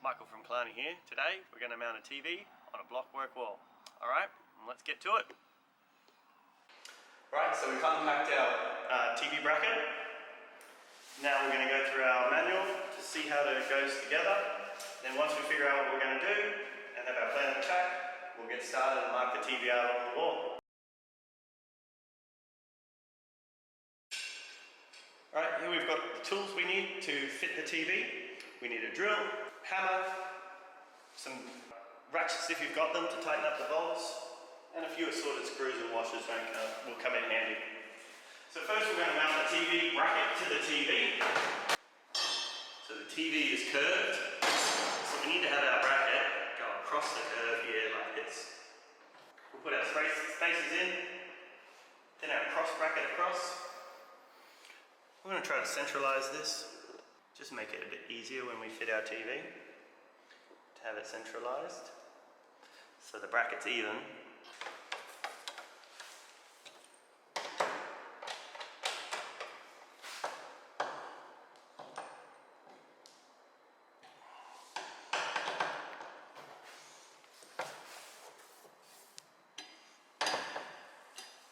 Michael from Killarney here. Today we're going to mount a TV on a blockwork wall. Alright, let's get to it. Right, so we've unpacked our TV bracket. Now we're going to go through our manual to see how it goes together. Then once we figure out what we're going to do and have our plan of attack, we'll get started and mark the TV out on the wall. Alright, here we've got the tools we need to fit the TV. We need a drill, hammer, some ratchets if you've got them to tighten up the bolts, and a few assorted screws and washers will come in handy. So first we're going to mount the TV bracket to the TV. So the TV is curved, so we need to have our bracket go across the curve here like this. We'll put our spaces in, then our cross bracket across. We're going to try to centralize this, just make it a bit easier when we fit our TV, to have it centralized, so the bracket's even.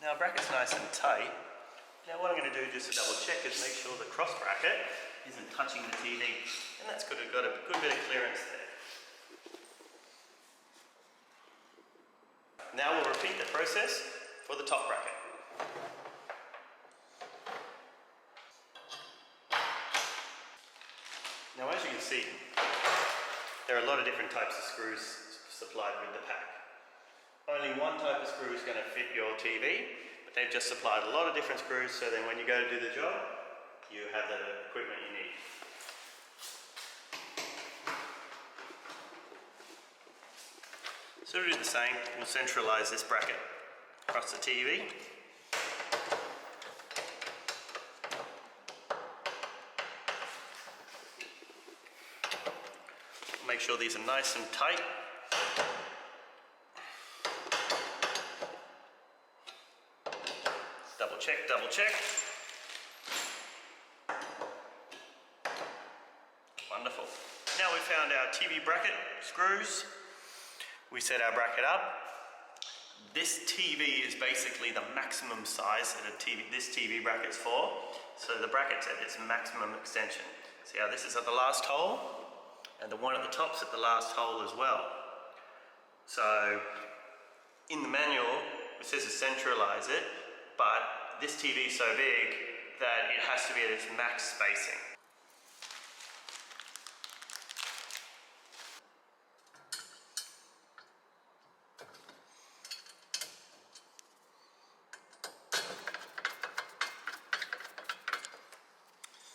Now our bracket's nice and tight. Now what I'm going to do just to double check is make sure the cross bracket isn't touching the TV, and that's good, we've got a good bit of clearance there. Now we'll repeat the process for the top bracket. Now as you can see, there are a lot of different types of screws supplied with the pack. Only one type of screw is going to fit your TV, but they've just supplied a lot of different screws, so then when you go to do the job, you have the equipment you need. So we'll do the same, we'll centralize this bracket across the TV. Make sure these are nice and tight. Double check, double check. Wonderful. Now we've found our TV bracket screws. We set our bracket up. This TV is basically the maximum size that this TV bracket's for. So the bracket's at its maximum extension. See how this is at the last hole? And the one at the top's at the last hole as well. So in the manual, it says to centralize it, but this TV is so big that it has to be at its max spacing.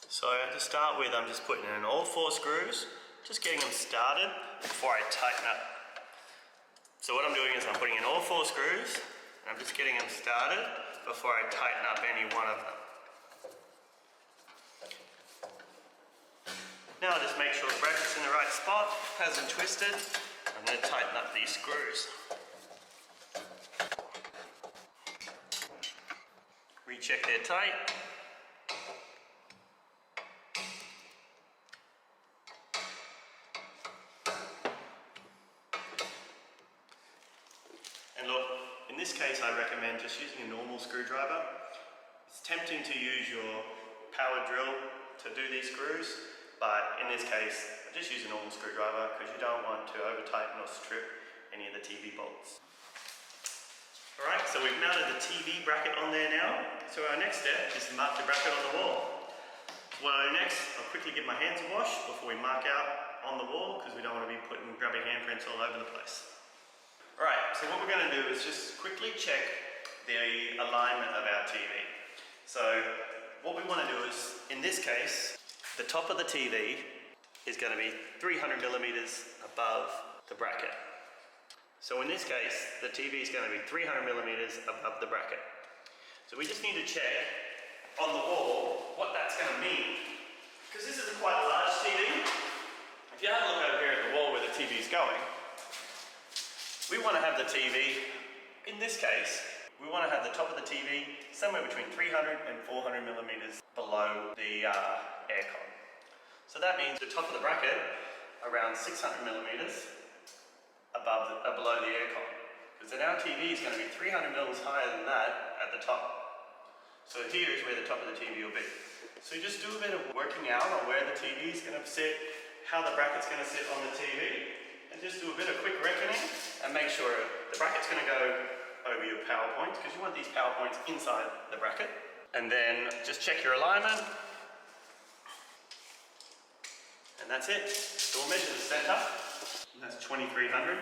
So to start with, I'm just putting in all 4 screws, just getting them started before I tighten up. So what I'm doing is I'm putting in all 4 screws, and I'm just getting them started before I tighten up any one of them. Now I'll just make sure the bracket's in the right spot, hasn't twisted. I'm going to tighten up these screws. Recheck they're tight. And look, in this case I recommend just using a normal screwdriver. It's tempting to use your power drill to do these screws, but in this case just use a normal screwdriver because you don't want to over tighten or strip any of the TV bolts. Alright, so we've mounted the TV bracket on there now. So our next step is to mark the bracket on the wall. What I'll do next, I'll quickly give my hands a wash before we mark out on the wall because we don't want to be putting grubby handprints all over the place. Alright, so what we're going to do is just quickly check the alignment of our TV. So what we want to do is, in this case, the top of the TV is going to be 300 millimeters above the bracket. So in this case, the TV is going to be 300 millimeters above the bracket. So we just need to check on the wall what that's going to mean. Because this is quite a large TV. If you have a look over here at the wall where the TV is going, we want to have the TV, in this case, we want to have the top of the TV somewhere between 300 and 400 millimeters below the aircon. So that means the top of the bracket around 600 millimeters below the aircon. Because then our TV is going to be 300 mils higher than that at the top. So here is where the top of the TV will be. So just do a bit of working out on where the TV is going to sit, how the bracket's going to sit on the TV, and just do a bit of quick reckoning and make sure the bracket's going to go over your power points, because you want these power points inside the bracket. And then just check your alignment. And that's it. So we'll measure the center, and that's 2300.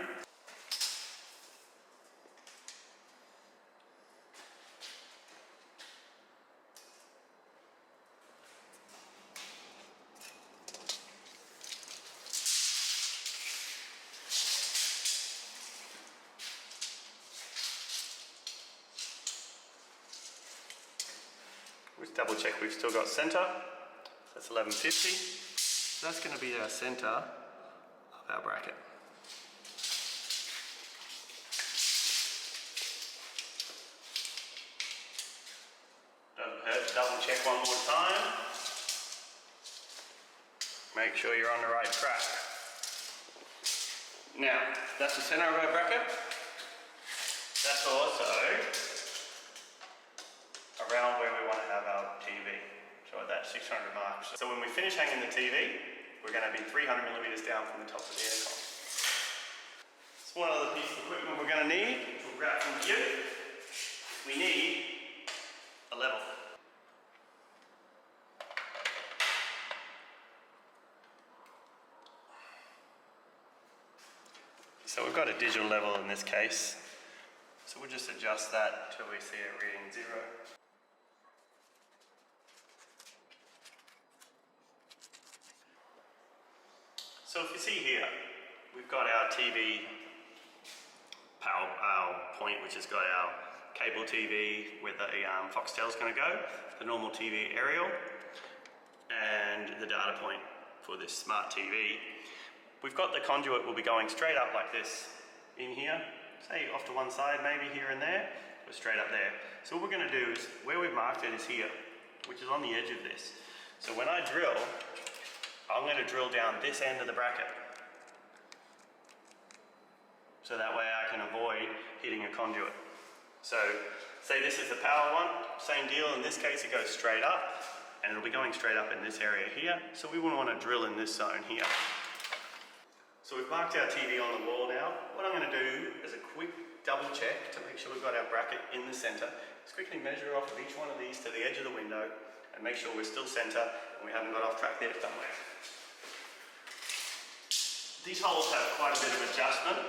Let's double check we've still got center. That's 1150. So that's going to be our center of our bracket. Doesn't hurt to double check one more time. Make sure you're on the right track. Now, that's the center of our bracket. That's also around where we want to have our TV. So at that 600 mark. So when we finish hanging the TV, we're going to be 300 millimeters down from the top of the aircon. So one other piece of equipment we're going to need, which we'll grab from you, we need a level. So we've got a digital level in this case. So we'll just adjust that until we see it reading 0. So if you see here, we've got our TV power point, which has got our cable TV where the Foxtel's going to go, the normal TV aerial, and the data point for this smart TV. We've got the conduit will be going straight up like this in here, say off to one side, maybe here and there, or straight up there. So what we're going to do is, where we've marked it is here, which is on the edge of this. So when I drill, I'm going to drill down this end of the bracket. So that way I can avoid hitting a conduit. So say this is the power one, same deal. In this case it goes straight up, and it'll be going straight up in this area here. So we wouldn't want to drill in this zone here. So we've marked our TV on the wall now. What I'm going to do is a quick double check to make sure we've got our bracket in the center. Just quickly measure off of each one of these to the edge of the window and make sure we're still center and we haven't got off track there somewhere. These holes have quite a bit of adjustment.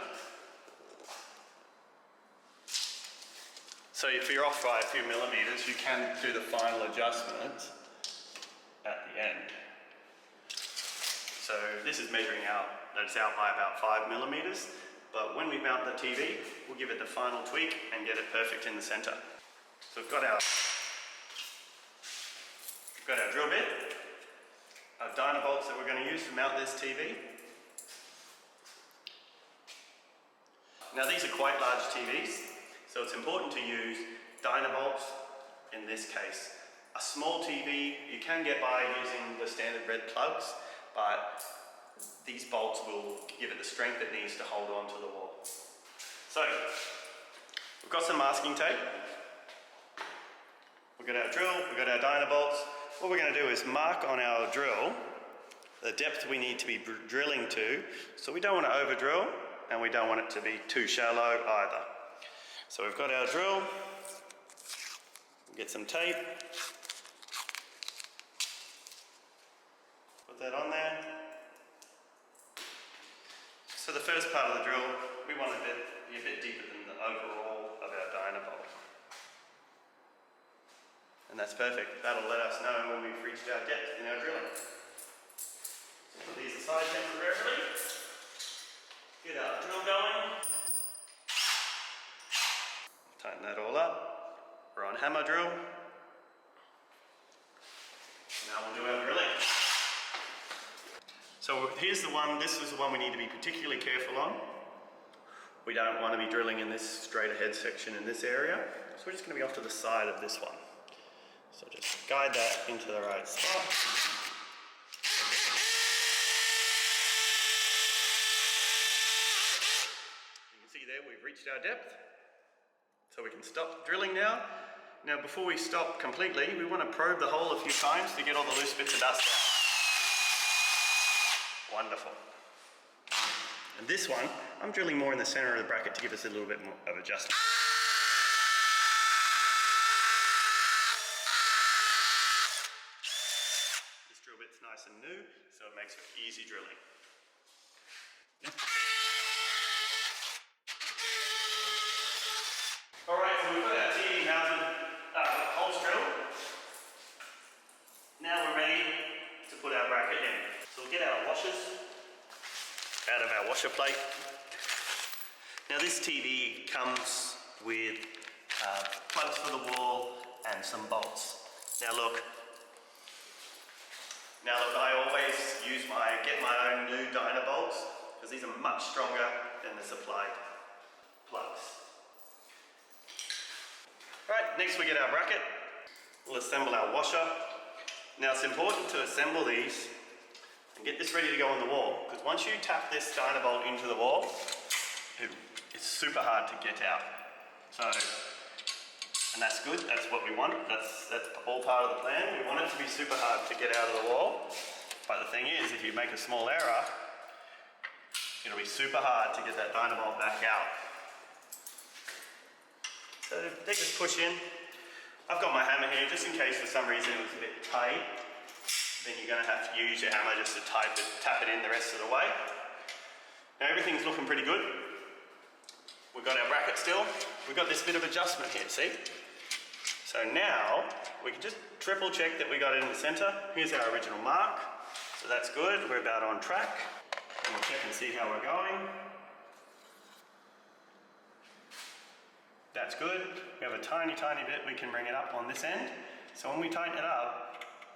So if you're off by a few millimeters, you can do the final adjustment at the end. So this is measuring out, that it's out by about 5 millimeters, but when we mount the TV, we'll give it the final tweak and get it perfect in the center. So we've got our drill bit, our Dynabolts that we're going to use to mount this TV. Now these are quite large TVs, so it's important to use Dynabolts in this case. A small TV you can get by using the standard red plugs, but these bolts will give it the strength it needs to hold on to the wall. So, we've got some masking tape. We've got our drill, we've got our Dynabolts. What we're going to do is mark on our drill the depth we need to be drilling to, so we don't want to over drill and we don't want it to be too shallow either. So we've got our drill, we'll get some tape, put that on there. So the first part of the drill, we want it to be a bit deeper than the overall of our Dynabolt. And that's perfect. That'll let us know when we've reached our depth in our drilling. So put these aside temporarily. Get our drill going. Tighten that all up. We're on hammer drill. Now we'll do our drilling. So here's the one, this is the one we need to be particularly careful on. We don't want to be drilling in this straight ahead section in this area. So we're just going to be off to the side of this one. So just guide that into the right spot. there we've reached our depth, so we can stop drilling now. Now before we stop completely, we want to probe the hole a few times to get all the loose bits of dust out. Wonderful. And this one, I'm drilling more in the center of the bracket to give us a little bit more of adjustment. This drill bit's nice and new, so it makes for easy drilling. Alright, so we've got our TV mounted holes drilled. Now we're ready to put our bracket in. So we'll get our washers out of our washer plate. Now this TV comes with plugs for the wall and some bolts. Now look, I always get my own new Dynabolts because these are much stronger than the supplied plugs. Right, next we get our bracket. We'll assemble our washer. Now it's important to assemble these and get this ready to go on the wall, because once you tap this Dynabolt into the wall, it's super hard to get out. So, and that's good, that's what we want, that's all part of the plan. We want it to be super hard to get out of the wall, but the thing is, if you make a small error, it'll be super hard to get that Dynabolt back out. So they just push in. I've got my hammer here, just in case for some reason it was a bit tight. Then you're going to have to use your hammer just to tap it in the rest of the way. Now everything's looking pretty good. We've got our bracket still. We've got this bit of adjustment here, see? So now we can just triple check that we got it in the center. Here's our original mark. So that's good, we're about on track. And we'll check and see how we're going. That's good. We have a tiny bit we can bring it up on this end. So when we tighten it up,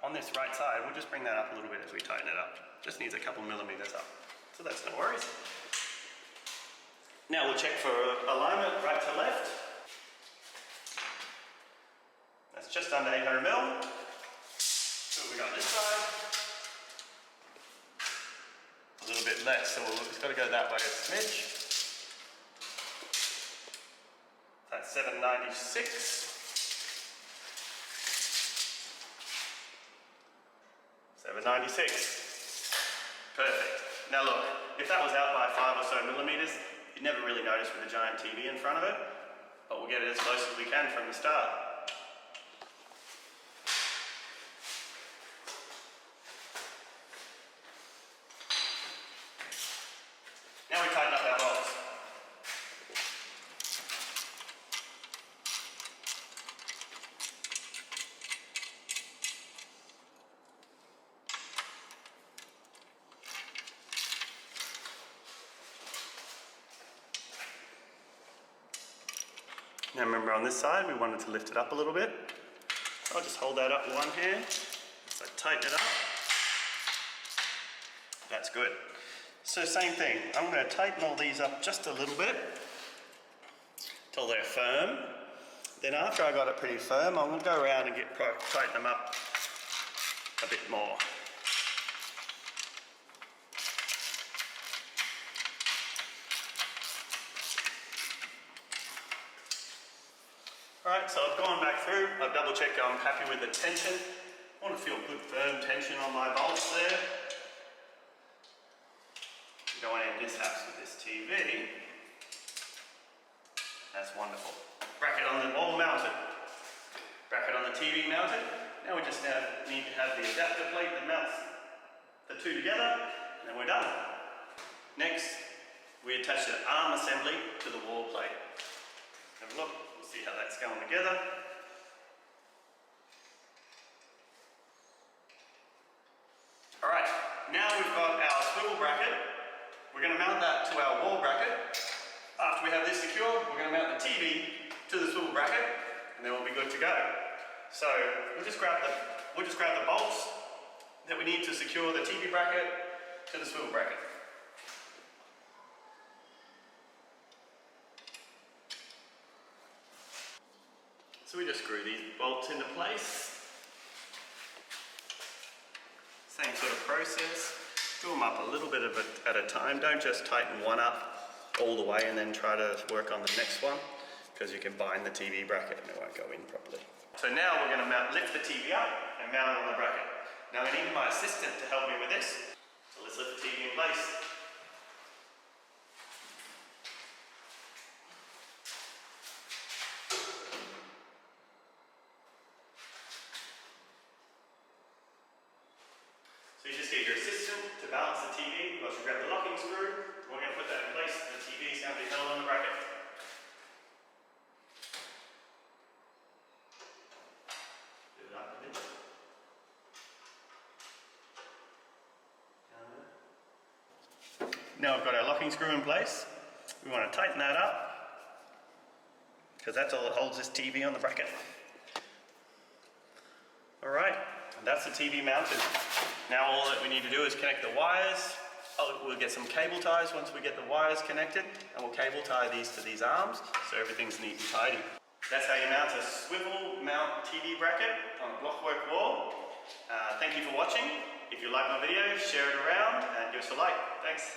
on this right side, we'll just bring that up a little bit as we tighten it up. Just needs a couple millimeters up. So that's no worries. Now we'll check for alignment right to left. That's just under 800 mil. So we got this side. A little bit less, so it's got to go that way a smidge. That's 796. 796. Perfect. Now look, if that was out by 5 or so millimeters, you'd never really notice with a giant TV in front of it, but we'll get it as close as we can from the start. Now we tighten up our bolts. Now remember on this side we wanted to lift it up a little bit. I'll just hold that up with one hand, so tighten it up. That's good. So same thing, I'm going to tighten all these up just a little bit till they're firm. Then after I got it pretty firm, I'm going to go around and tighten them up a bit more. Alright, so I've gone back through, I've double checked I'm happy with the tension. I want to feel good firm tension on my bolts there. Going in this house with this TV. That's wonderful. Bracket on the wall mounted. Bracket on the TV mounted. Now we just need to have the adapter plate that mounts the two together, and then we're done. Next, we attach the arm assembly to the wall plate. Have a look. See how that's going together. Alright, now we've got our swivel bracket. We're going to mount that to our wall bracket. After we have this secure, we're going to mount the TV to the swivel bracket, and then we'll be good to go. So we'll just grab the bolts that we need to secure the TV bracket to the swivel bracket. So we just screw these bolts into place. Same sort of process. Do them up a little bit at a time. Don't just tighten one up all the way and then try to work on the next one, because you can bind the TV bracket and it won't go in properly. So now we're going to lift the TV up and mount it on the bracket. Now I need my assistant to help me with this. So let's lift the TV in place. So you just get your assistant to balance the TV. You also grab the locking screw. We're going to put that in place and the TV is going to be held on the bracket. Do it up a bit. Now we've got our locking screw in place. We want to tighten that up, because that's all that holds this TV on the bracket. Alright, and that's the TV mounted. Now all that we need to do is connect the wires. We'll get some cable ties once we get the wires connected, and we'll cable tie these to these arms so everything's neat and tidy. That's how you mount a swivel mount TV bracket on a blockwork wall. Thank you for watching. If you like my video, share it around and give us a like. Thanks.